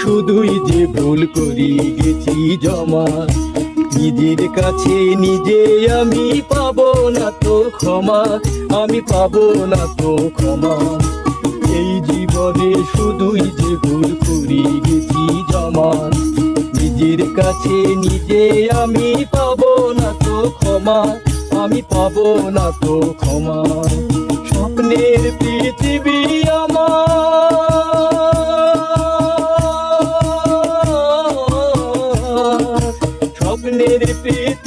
শুধুই যে ভুল করি গেছি জমা, নিজের কাছে নিজে আমি পাবো না তো ক্ষমা, আমি পাবো না তো ক্ষমা। এই জীবনে শুধুই যে ভুল করি গেছি জমা, নিজের কাছে নিজে আমি পাবো না তো ক্ষমা, আমি পাবো না তো ক্ষমা। স্বপ্নের পৃথিবী আমার, স্বপ্নের পৃথিবী